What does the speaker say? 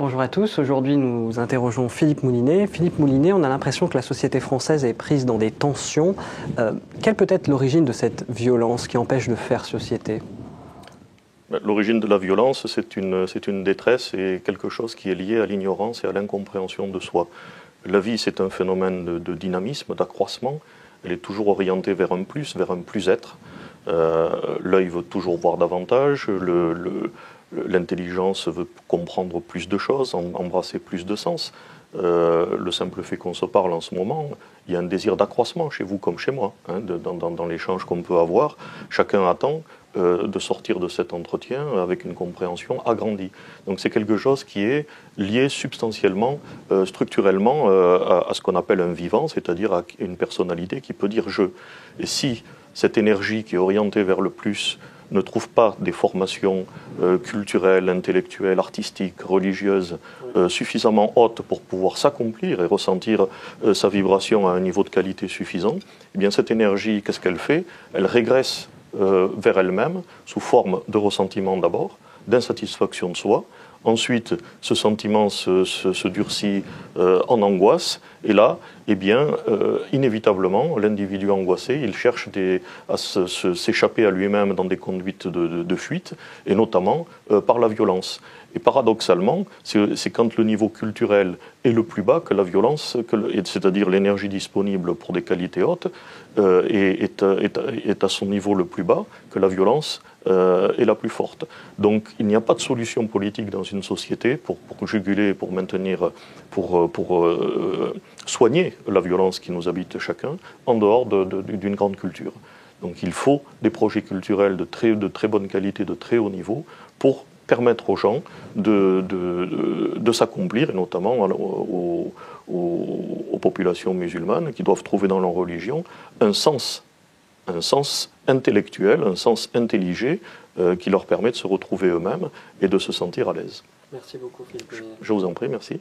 Bonjour à tous, aujourd'hui nous interrogeons Philippe Moulinet. Philippe Moulinet, on a l'impression que la société française est prise dans des tensions. Quelle peut être l'origine de cette violence qui empêche de faire société ? L'origine de la violence, c'est une détresse et quelque chose qui est lié à l'ignorance et à l'incompréhension de soi. La vie, c'est un phénomène de dynamisme, d'accroissement. Elle est toujours orientée vers un plus-être. L'œil veut toujours voir davantage, l'intelligence veut comprendre plus de choses, embrasser plus de sens. Le simple fait qu'on se parle en ce moment, il y a un désir d'accroissement chez vous comme chez moi, dans l'échange qu'on peut avoir. Chacun attend de sortir de cet entretien avec une compréhension agrandie. Donc c'est quelque chose qui est lié substantiellement, structurellement à ce qu'on appelle un vivant, c'est-à-dire à une personnalité qui peut dire « je ». Et si cette énergie qui est orientée vers le plus ne trouve pas des formations culturelles, intellectuelles, artistiques, religieuses suffisamment hautes pour pouvoir s'accomplir et ressentir sa vibration à un niveau de qualité suffisant, eh bien cette énergie, qu'est-ce qu'elle fait? Elle régresse vers elle-même sous forme de ressentiment d'abord, d'insatisfaction de soi. Ensuite, ce sentiment se durcit en angoisse. Et là, eh bien, inévitablement, l'individu angoissé, il cherche à s'échapper à lui-même dans des conduites de fuite, et notamment par la violence. Et paradoxalement, c'est quand le niveau culturel est le plus bas que la violence, c'est-à-dire l'énergie disponible pour des qualités hautes, est à son niveau le plus bas, que la violence est la plus forte. Donc il n'y a pas de solution politique dans une société pour juguler, pour maintenir, pour soigner la violence qui nous habite chacun, en dehors d'une grande culture. Donc il faut des projets culturels de très bonne qualité, de très haut niveau, pour permettre aux gens de s'accomplir, et notamment aux populations musulmanes qui doivent trouver dans leur religion un sens intellectuel, un sens intelligé qui leur permet de se retrouver eux-mêmes et de se sentir à l'aise. Merci beaucoup Philippe. Je vous en prie, merci.